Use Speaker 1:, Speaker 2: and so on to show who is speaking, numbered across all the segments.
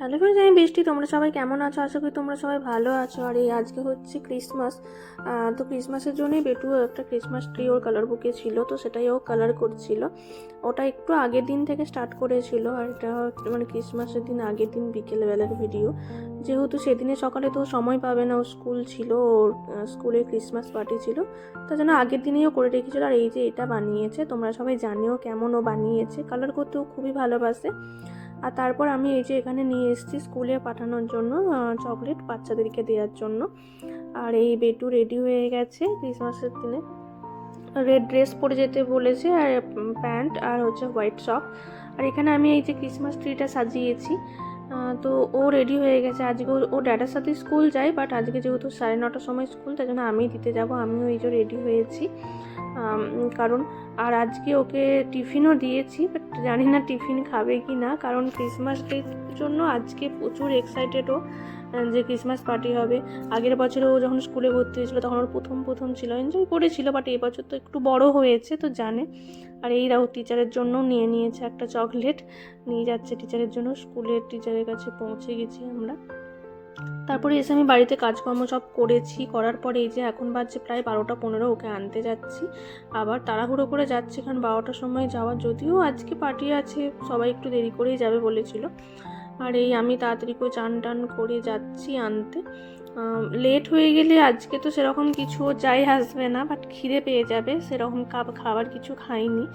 Speaker 1: Hello friends, আমি বৃষ্টি। তোমরা সবাই কেমন আছো? আশা করি তোমরা সবাই ভালো আছো। আর এই আজকে হচ্ছে ক্রিসমাস। তো ক্রিসমাসের জন্যই বেটু একটা ক্রিসমাস ট্রি ওর কালার বুকে ছিল, তো সেটাই ও কালার করছিল। ওটা একটু আগের দিন থেকে স্টার্ট করেছিল, আর এটা মানে ক্রিসমাসের দিন আগের দিন বিকেলবেলার ভিডিও। যেহেতু সেদিনে সকালে তো সময় পাবে না, ও স্কুল ছিল, ওর স্কুলে ক্রিসমাস পার্টি ছিল, তার জন্য আগের দিনেই ও করে রেখেছিল। আর এই যে এটা বানিয়েছে, তোমরা সবাই জানিও কেমন ও বানিয়েছে। কালার করতেও খুবই ভালোবাসে। আর তারপর আমি এই যে এখানে নিয়ে এসেছি স্কুলে পাঠানোর জন্য চকলেট বাচ্চাদেরকে দেওয়ার জন্য। আর এই বেটু রেডি হয়ে গেছে ক্রিসমাসের দিনে। রেড ড্রেস পরে যেতে বলেছে, আর প্যান্ট আর হচ্ছে হোয়াইট সক। আর এখানে আমি এই যে ক্রিসমাস ট্রিটা সাজিয়েছি। তো ও রেডি হয়ে গেছে। আজকে ও ড্যাডার সাথে স্কুল যায়, বাট আজকে যেহেতু 9:30টার সময় স্কুল, তাই জন্য আমি দিতে যাব। আমিও এই যে রেডি হয়েছি, কারণ আর আজকে ওকে টিফিনও দিয়েছি, বাট জানি না টিফিন খাবে কি না, কারণ ক্রিসমাস ডের জন্য আজকে প্রচুর এক্সাইটেডও যে ক্রিসমাস পার্টি হবে। আগের বছরে ও যখন স্কুলে ভর্তি হয়েছিল তখন ওর প্রথম ছিল, এনজয় করেছিল, বাট এই বছর তো একটু বড় হয়েছে, তো জানে। আর এই রাও টিচারের জন্য নিয়ে নিয়েছে একটা চকলেট, নিয়ে যাচ্ছে টিচারের জন্য। স্কুলের টিচারের কাছে পৌঁছে গেছি আমরা। তারপরে এসে আমি বাড়িতে কাজকর্ম সব করেছি। করার পরে এই যে এখন বাজছে প্রায় 12টা 15, ওকে আনতে যাচ্ছি। আবার তাড়াহুড়ো করে যাচ্ছি, কারণ 12টার সময় যাওয়া, যদিও আজকে পার্টি আছে, সবাই একটু দেরি করেই যাবে বলেছিল। আর এই আমি তাড়াতাড়ি করে চান টান করে যাচ্ছি আনতে। লেট হয়ে গেলে আজকে তো সেরকম কিছু যাই আসবে না, বাট খিদে পেয়ে যাবে, সেরকম খাবার কিছু খাইনি।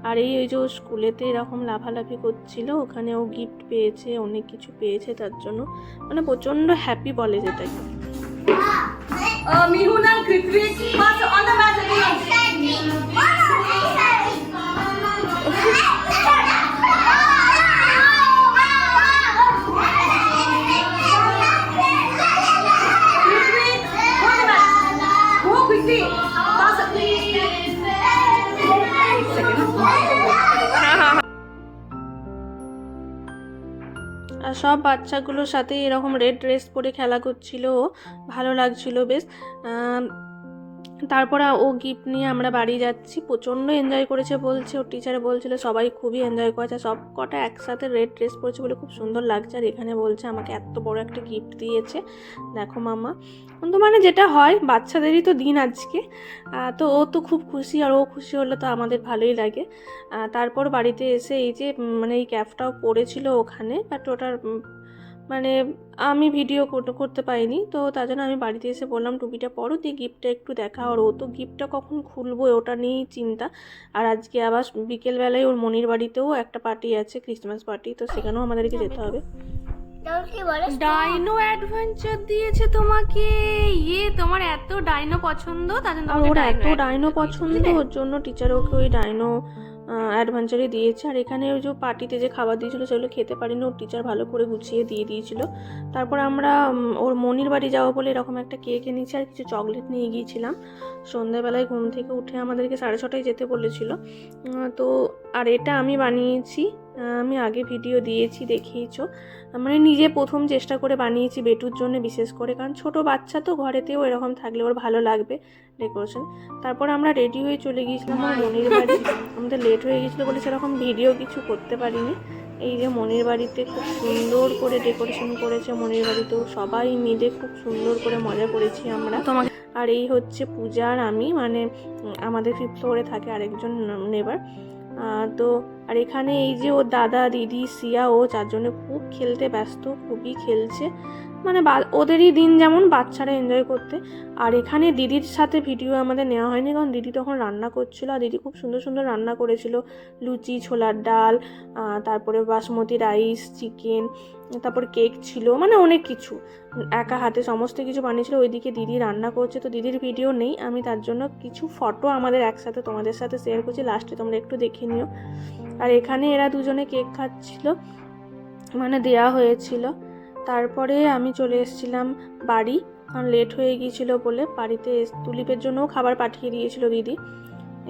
Speaker 1: আর এই ওই যে ও স্কুলেতে এরকম লাফালাফি করছিল, ওখানে ও গিফট পেয়েছে, অনেক কিছু পেয়েছে, তার জন্য মানে প্রচণ্ড হ্যাপি বলে যেটাকে। আর সব বাচ্চাগুলোর সাথে এরকম রেড ড্রেস পরে খেলা করছিল, ভালো লাগছিল বেশ। তারপরে ও গিফট নিয়ে আমরা বাড়ি যাচ্ছি। প্রচণ্ড এনজয় করেছে বলছে, ওর টিচারে বলছিল সবাই খুবই এনজয় করেছে। সব কটা একসাথে রেড ড্রেস পরেছে বলে খুব সুন্দর লাগছে। আর এখানে বলছে আমাকে এত বড় একটা গিফট দিয়েছে, দেখো মামা। কিন্তু মানে যেটা হয়, বাচ্চাদেরই তো দিন আজকে, তো ও তো খুব খুশি, আর ও খুশি হলে তো আমাদের ভালোই লাগে। তারপর বাড়িতে এসে এই যে মানে এই ক্যাপটাও পরেছিল ওখানে, বাট ওটার মানে আমি ভিডিও করতে পারিনি, তো তার জন্য আমি বাড়িতে এসে বললাম টুপিটা পরো, দিয়ে গিফটটা একটু দেখা। আর ও তো গিফটটা কখন খুলবো ওটা নিয়েই চিন্তা। আর আজকে আবার বিকেলবেলায় ওর মনির বাড়িতেও একটা পার্টি আছে, ক্রিসমাস পার্টি, তো সেখানেও আমাদেরকে যেতে হবে। ডাইনো অ্যাডভেঞ্চার দিয়েছে তোমাকে, তোমার এত ডাইনো পছন্দ, তার জন্য ওর এত ডাইনো পছন্দ, ওর জন্য টিচার ওকে ওই ডাইনো অ্যাডভেঞ্চারই দিয়েছে। আর এখানে ওই যে পার্টিতে যে খাবার দিয়েছিল সেগুলো খেতে পারিনি, ওর টিচার ভালো করে গুছিয়ে দিয়ে দিয়েছিল। তারপর আমরা ওর মনির বাড়ি যাবো বলে এরকম একটা কেক এনেছি আর কিছু চকলেট নিয়ে গিয়েছিলাম। সন্ধ্যাবেলায় ঘুম থেকে উঠে আমাদেরকে 6:30টায় যেতে বলেছিল। তো আর এটা আমি বানিয়েছি, আমি আগে ভিডিও দিয়েছি, দেখিয়েছ। মানে নিজে প্রথম চেষ্টা করে বানিয়েছি বেটুর জন্য বিশেষ করে, কারণ ছোট বাচ্চা তো, ঘরেতেও এরকম থাকলে ওর ভালো লাগবে ডেকোরেশন। তারপর আমরা রেডি হয়ে চলে গিয়েছিলাম আমার মনির বাড়ি। আমাদের লেট হয়ে গেছিলো বলে সেরকম ভিডিও কিছু করতে পারিনি। এই যে মনির বাড়িতে খুব সুন্দর করে ডেকোরেশন করেছে, মনির বাড়িতেও সবাই মিলে খুব সুন্দর করে মজা করেছি আমরা। তোমাকে আর এই হচ্ছে পূজা আর আমি, মানে আমাদের 5th ফ্লোরে থাকে আরেকজন নেবার। তো আর এখানে এই যে ওর দাদা দিদি সিয়া, ও 4 জনে খুব খেলতে ব্যস্ত, খুবই খেলছে, মানে ওদেরই দিন যেমন বাচ্চারা এনজয় করতে। আর এখানে দিদির সাথে ভিডিও আমাদের নেওয়া হয়নি, কারণ দিদি তখন রান্না করছিল, আর দিদি খুব সুন্দর সুন্দর রান্না করেছিল, লুচি, ছোলার ডাল, তারপরে বাসমতি রাইস, চিকেন, তারপর কেক ছিল, মানে অনেক কিছু একা হাতে সমস্ত কিছু বানিয়েছিল। ওইদিকে দিদি রান্না করছে, তো দিদির ভিডিও নেই, আমি তার জন্য কিছু ফটো আমাদের একসাথে তোমাদের সাথে শেয়ার করছি, লাস্টে তোমরা একটু দেখে নিও। আর এখানে এরা দুজনে কেক খাচ্ছিল, মানে দেয়া হয়েছিল। তারপরে আমি চলে এসেছিলাম বাড়ি, কারণ লেট হয়ে গিয়েছিল বলে। বাড়িতে তুলিপের জন্যও খাবার পাঠিয়ে দিয়েছিল দিদি,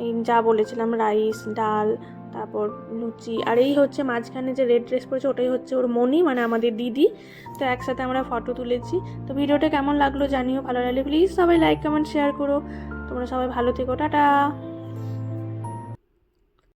Speaker 1: এই যা বলেছিলাম, রাইস, ডাল, তারপর লুচি। আর এই হচ্ছে মাঝখানে যে রেড ড্রেস পরেছে ওটাই হচ্ছে ওর মনি, মানে আমাদের দিদি। তো একসাথে আমরা ফটো তুলেছি। তো ভিডিওটা কেমন লাগলো জানিও, ভালো লাগলে প্লিজ সবাই লাইক কমেন্ট শেয়ার করো। তোমরা সবাই ভালো থেকো, টাটা।